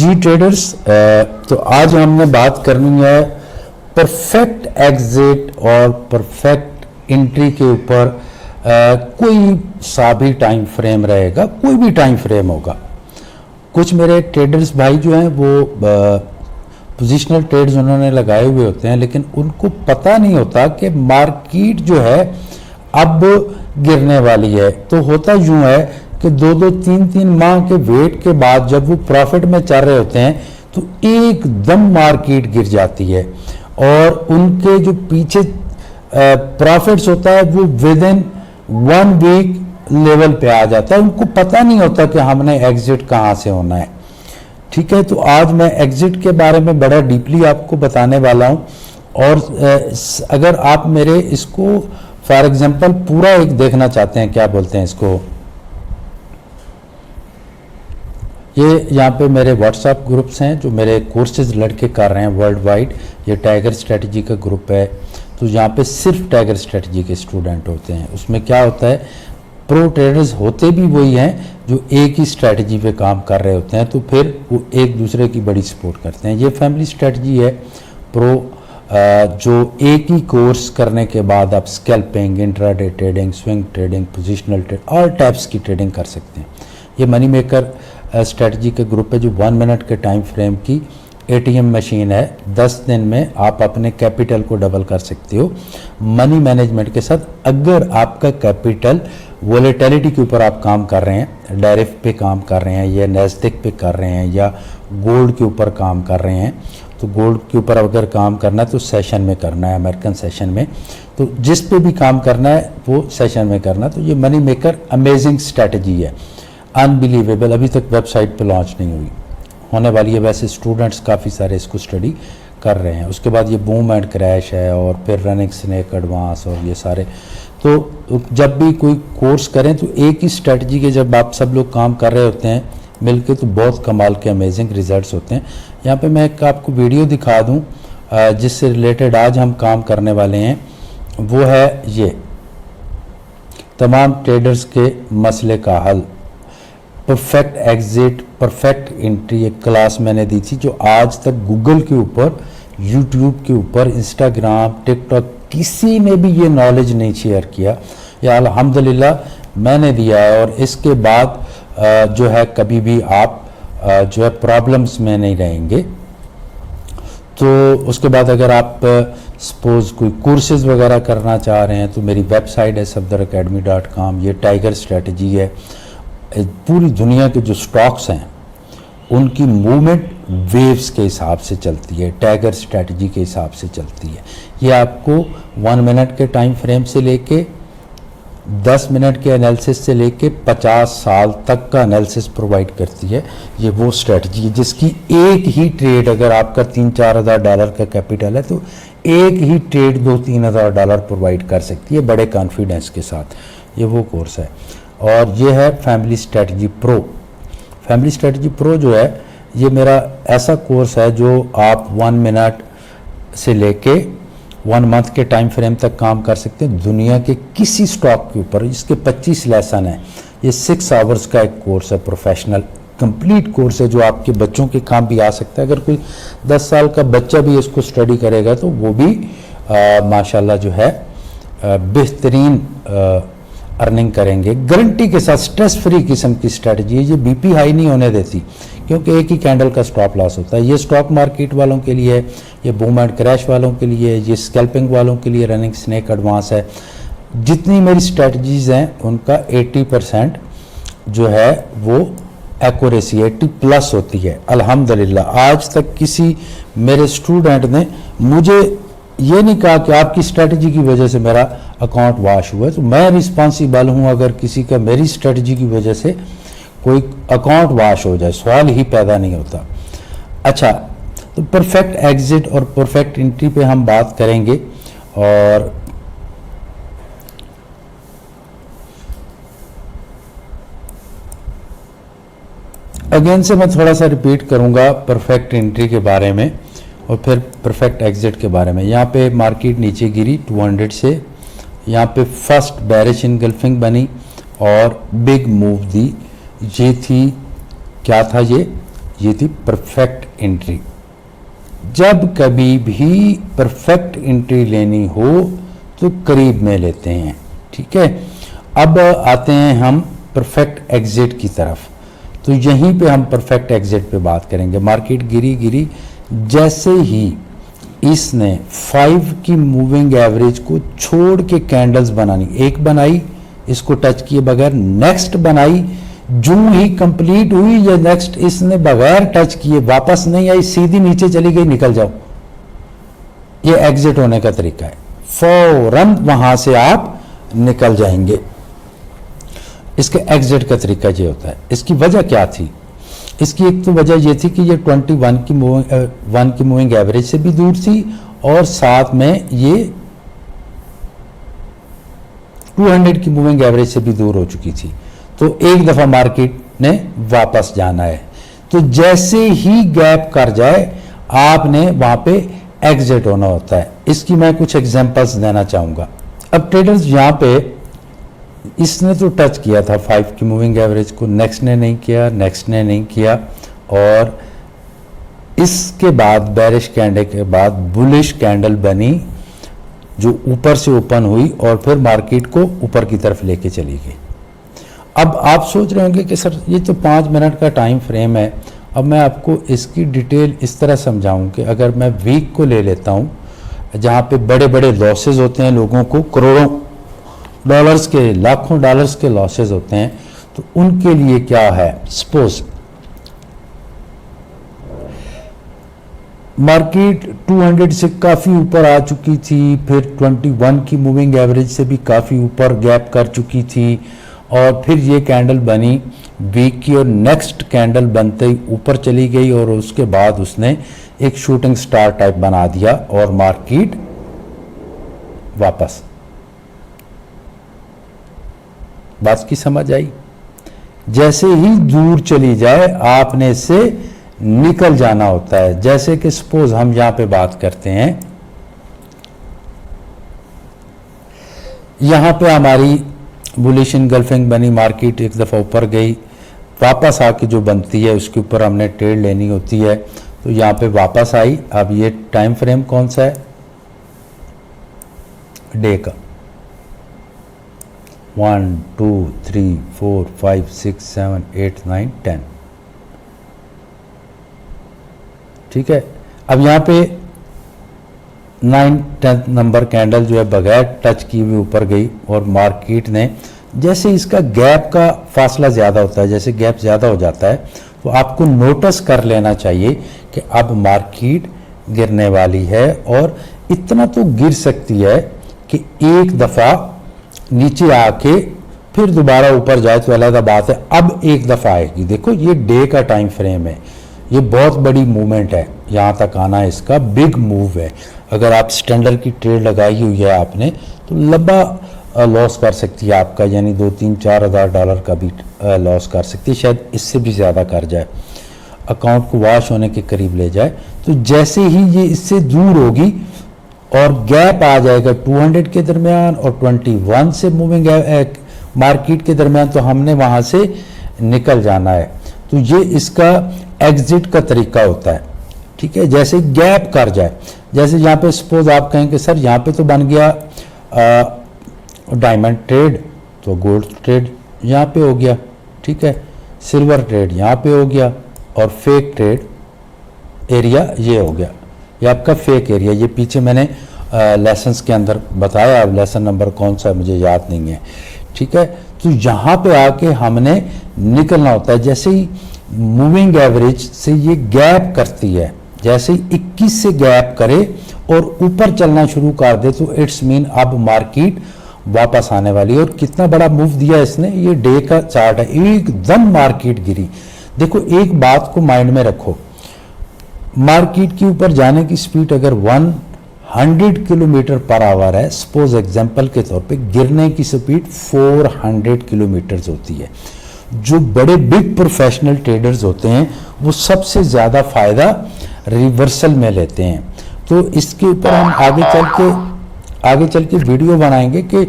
जी traders, तो आज हमने बात करनी है परफेक्ट एग्जिट और परफेक्ट एंट्री के ऊपर। कोई सा भी टाइम फ्रेम रहेगा, कोई भी टाइम फ्रेम होगा। कुछ मेरे ट्रेडर्स भाई जो हैं वो पोजिशनल ट्रेड्स उन्होंने लगाए हुए होते हैं, लेकिन उनको पता नहीं होता कि मार्केट जो है अब गिरने वाली है। तो होता यूं है कि 2-2, 3-3 माह के वेट के बाद जब वो प्रॉफिट में चल रहे होते हैं तो एकदम मार्केट गिर जाती है और उनके जो पीछे प्रॉफिट्स होता है वो विद इन 1 वीक लेवल पे आ जाता है। उनको पता नहीं होता कि हमने एग्जिट कहाँ से होना है। ठीक है, तो आज मैं एग्जिट के बारे में बड़ा डीपली आपको बताने वाला हूँ। और अगर आप मेरे इसको फॉर एग्जांपल पूरा एक देखना चाहते हैं, क्या बोलते हैं इसको, ये यहाँ पे मेरे व्हाट्सएप ग्रुप्स हैं जो मेरे कोर्सेज लड़के कर रहे हैं वर्ल्ड वाइड। ये टाइगर स्ट्रेटजी का ग्रुप है, तो यहाँ पे सिर्फ टाइगर स्ट्रेटजी के स्टूडेंट होते हैं। उसमें क्या होता है, प्रो ट्रेडर्स होते भी वही हैं जो एक ही स्ट्रेटजी पे काम कर रहे होते हैं, तो फिर वो एक दूसरे की बड़ी सपोर्ट करते हैं। ये फैमिली स्ट्रेटजी है प्रो, जो एक ही कोर्स करने के बाद आप scalping, intraday trading, swing trading, positional trade, all types की ट्रेडिंग कर सकते हैं। ये मनी मेकर स्ट्रेटजी का ग्रुप है जो 1 मिनट के टाइम फ्रेम की ATM मशीन है। 10 दिन में आप अपने कैपिटल को डबल कर सकते हो मनी मैनेजमेंट के साथ। अगर आपका कैपिटल वोलेटिलिटी के ऊपर आप काम कर रहे हैं, डायरेक्ट पे काम कर रहे हैं या नैस्डैक पे कर रहे हैं या गोल्ड के ऊपर काम कर रहे हैं, तो गोल्ड के ऊपर अगर काम करना है तो सेशन में करना है, अमेरिकन सेशन में। तो जिस पे भी काम करना है वो सेशन में करना है। तो ये मनी मेकर अमेजिंग स्ट्रैटेजी है, अनबिलीवेबल। अभी तक वेबसाइट पे लॉन्च नहीं हुई, होने वाली है। वैसे स्टूडेंट्स काफ़ी सारे इसको स्टडी कर रहे हैं। उसके बाद ये बूम एंड क्रैश है और फिर रनिंग स्नेक एडवांस और ये सारे। तो जब भी कोई कोर्स करें तो एक ही स्ट्रेटजी के जब आप सब लोग काम कर रहे होते हैं मिलके, तो बहुत कमाल के अमेजिंग रिजल्ट्स होते हैं। यहाँ पे मैं एक आपको वीडियो दिखा दूँ जिससे रिलेटेड आज हम काम करने वाले हैं। वो है ये तमाम ट्रेडर्स के मसले का हल, परफेक्ट एग्जिट, परफेक्ट एंट्री। एक क्लास मैंने दी थी जो आज तक गूगल के ऊपर, यूट्यूब के ऊपर, इंस्टाग्राम, टिकटॉक किसी ने भी ये नॉलेज नहीं शेयर किया। या अल्हम्दुलिल्लाह मैंने दिया है। और इसके बाद जो है कभी भी आप जो है प्रॉब्लम्स में नहीं रहेंगे। तो उसके बाद अगर आप सपोज कोई कोर्सेज वगैरह करना चाह रहे हैं तो मेरी वेबसाइट है safdaracademy.com। ये टाइगर स्ट्रेटजी है। पूरी दुनिया के जो स्टॉक्स हैं उनकी मूवमेंट वेव्स के हिसाब से चलती है, टाइगर स्ट्रेटजी के हिसाब से चलती है। ये आपको 1 मिनट के टाइम फ्रेम से लेके 10 मिनट के एनालिसिस से लेके 50 साल तक का एनालिसिस प्रोवाइड करती है। ये वो स्ट्रेटजी है जिसकी एक ही ट्रेड, अगर आपका $3-4 का कैपिटल है तो एक ही ट्रेड $2-3 प्रोवाइड कर सकती है बड़े कॉन्फिडेंस के साथ। ये वो कोर्स है। और ये है family strategy pro. Family strategy pro जो है ये मेरा ऐसा कोर्स है जो आप 1 मिनट से लेके 1 मंथ के टाइम फ्रेम तक काम कर सकते हैं दुनिया के किसी स्टॉक के ऊपर। इसके 25 लेसन हैं। ये 6 आवर्स का एक कोर्स है, प्रोफेशनल कंप्लीट कोर्स है जो आपके बच्चों के काम भी आ सकता है। अगर कोई 10 साल का बच्चा भी इसको स्टडी करेगा तो वो भी माशाल्लाह जो है बेहतरीन अर्निंग करेंगे गारंटी के साथ। स्ट्रेस फ्री किस्म की स्ट्रेटजी है। ये बीपी हाई नहीं होने देती क्योंकि एक ही कैंडल का स्टॉप लॉस होता है। ये स्टॉक मार्केट वालों के लिए है, ये बूम एंड क्रैश वालों के लिए, ये स्कैल्पिंग वालों के लिए रनिंग स्नेक एडवांस है। जितनी मेरी स्ट्रेटजीज हैं उनका 80% जो है वो एक्यूरेसी 80+ होती है अल्हम्दुलिल्लाह। आज तक किसी मेरे स्टूडेंट ने मुझे ये नहीं कहा कि आपकी स्ट्रेटजी की वजह से मेरा अकाउंट वॉश हुआ है। तो मैं रिस्पॉन्सिबल हूँ अगर किसी का मेरी स्ट्रेटजी की वजह से कोई अकाउंट वॉश हो जाए, सवाल ही पैदा नहीं होता। अच्छा, तो परफेक्ट एग्जिट और परफेक्ट एंट्री पे हम बात करेंगे। और अगेन से मैं थोड़ा सा रिपीट करूंगा परफेक्ट एंट्री के बारे में और फिर परफेक्ट एग्जिट के बारे में। यहाँ पे मार्केट नीचे गिरी 200 से, यहाँ पे फर्स्ट बेरिश इनगल्फिंग बनी और बिग मूव दी। ये थी, क्या था ये थी परफेक्ट एंट्री। जब कभी भी परफेक्ट एंट्री लेनी हो तो करीब में लेते हैं, ठीक है। अब आते हैं हम परफेक्ट एग्जिट की तरफ, तो यहीं पे हम परफेक्ट एग्जिट पे बात करेंगे। मार्केट गिरी, जैसे ही इसने 5 की मूविंग एवरेज को छोड़ के कैंडल्स बनानी, एक बनाई, इसको टच किए बगैर नेक्स्ट बनाई, जो ही कंप्लीट हुई या नेक्स्ट इसने बगैर टच किए वापस नहीं आई, सीधी नीचे चली गई, निकल जाओ। ये एग्जिट होने का तरीका है, फौरन वहां से आप निकल जाएंगे। इसके एग्जिट का तरीका ये होता है। इसकी वजह क्या थी? इसकी एक तो वजह ये थी कि ये 21 की मूविंग एवरेज से भी दूर थी और साथ में ये 200 की मूविंग एवरेज से भी दूर हो चुकी थी। तो एक दफा मार्केट ने वापस जाना है, तो जैसे ही गैप कर जाए आपने वहां पे एग्जिट होना होता है। इसकी मैं कुछ एग्जांपल्स देना चाहूंगा। अब ट्रेडर्स यहां पे इसने तो टच किया था 5 की मूविंग एवरेज को, नेक्स्ट ने नहीं किया, नेक्स्ट ने नहीं किया, और इसके बाद बेरिश कैंडल के बाद बुलिश कैंडल बनी जो ऊपर से ओपन हुई और फिर मार्केट को ऊपर की तरफ लेके चली गई। अब आप सोच रहे होंगे कि सर ये तो 5 मिनट का टाइम फ्रेम है। अब मैं आपको इसकी डिटेल इस तरह समझाऊं कि अगर मैं वीक को ले लेता हूं, जहां पे बड़े बड़े लॉसेज होते हैं, लोगों को करोड़ों डॉलर्स के, लाखों डॉलर्स के लॉसेज होते हैं, तो उनके लिए क्या है। सपोज मार्केट 200 से काफी ऊपर आ चुकी थी, फिर 21 की मूविंग एवरेज से भी काफी ऊपर गैप कर चुकी थी, और फिर ये कैंडल बनी वीक की और नेक्स्ट कैंडल बनते ही ऊपर चली गई, और उसके बाद उसने एक शूटिंग स्टार टाइप बना दिया और मार्केट वापस। बात की समझ आई? जैसे ही दूर चली जाए आपने इससे निकल जाना होता है। जैसे कि सपोज हम यहां पे बात करते हैं, यहां पे हमारी बुलिश इनगल्फिंग बनी, मार्केट एक दफा ऊपर गई, वापस आके जो बनती है उसके ऊपर हमने ट्रेड लेनी होती है, तो यहां पे वापस आई। अब ये टाइम फ्रेम कौन सा है? डे का। 1 2 3 4 5 6 7 8 9 10, ठीक है। अब यहां पे 9-10 नंबर कैंडल जो है बगैर टच किए हुए ऊपर गई, और मार्केट ने जैसे इसका गैप का फासला ज़्यादा होता है, जैसे गैप ज़्यादा हो जाता है, तो आपको नोटिस कर लेना चाहिए कि अब मार्केट गिरने वाली है, और इतना तो गिर सकती है कि एक दफ़ा नीचे आके फिर दोबारा ऊपर जाए तो अलग बात है। अब एक दफ़ा आएगी। देखो ये डे का टाइम फ्रेम है, ये बहुत बड़ी मूवमेंट है, यहाँ तक आना इसका बिग मूव है। अगर आप स्टैंडर्ड की ट्रेड लगाई हुई है आपने, तो लंबा लॉस कर सकती है आपका, यानी 2-3-4 हज़ार डॉलर का भी लॉस कर सकती है, शायद इससे भी ज़्यादा कर जाए, अकाउंट को वॉश होने के करीब ले जाए। तो जैसे ही ये इससे दूर होगी और गैप आ जाएगा 200 के दरमियान और 21 से मूविंग मार्केट के दरमियान, तो हमने वहाँ से निकल जाना है। तो ये इसका एग्जिट का तरीका होता है, ठीक है। जैसे गैप कर जाए, जैसे यहाँ पे सपोज आप कहें कि सर यहाँ पे तो बन गया डायमंड ट्रेड, तो गोल्ड ट्रेड यहाँ पे हो गया, ठीक है, सिल्वर ट्रेड यहाँ पे हो गया, और फेक ट्रेड एरिया ये हो गया, ये आपका फेक एरिया। ये पीछे मैंने लेसन्स के अंदर बताया, अब लेसन नंबर कौन सा मुझे याद नहीं है, ठीक है। तो यहाँ पे आके हमने निकलना होता है। जैसे ही मूविंग एवरेज से ये गैप करती है, जैसे ही 21 से गैप करे और ऊपर चलना शुरू कर दे, तो इट्स मीन अब मार्केट वापस आने वाली है। और कितना बड़ा मूव दिया इसने, ये डे का चार्ट है, एकदम मार्केट गिरी। देखो एक बात को माइंड में रखो, मार्केट के ऊपर जाने की स्पीड अगर 100 किलोमीटर पर आवर है, सपोज एग्जांपल के तौर पे, गिरने की स्पीड 400 किलोमीटर होती है। जो बड़े बिग प्रोफेशनल ट्रेडर्स होते हैं वो सबसे ज़्यादा फायदा रिवर्सल में लेते हैं। तो इसके ऊपर हम आगे चल के वीडियो बनाएंगे कि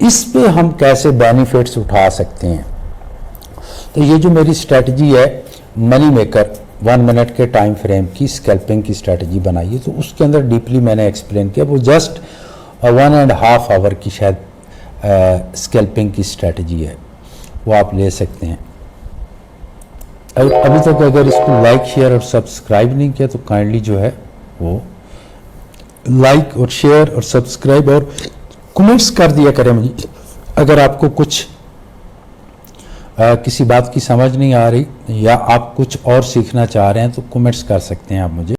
इस पे हम कैसे बेनिफिट्स उठा सकते हैं। तो ये जो मेरी स्ट्रेटजी है मनी मेकर, 1 मिनट के टाइम फ्रेम की स्कैल्पिंग की स्ट्रेटजी बनाई है, तो उसके अंदर डीपली मैंने एक्सप्लेन किया। वो जस्ट 1.5 आवर की शायद स्कैल्पिंग की स्ट्रेटजी है, वो आप ले सकते हैं। अभी तक अगर इसको लाइक शेयर और सब्सक्राइब नहीं किया तो काइंडली जो है वो लाइक और शेयर और सब्सक्राइब और कमेंट्स कर दिया करें मुझे। अगर आपको कुछ किसी बात की समझ नहीं आ रही या आप कुछ और सीखना चाह रहे हैं तो कमेंट्स कर सकते हैं आप मुझे।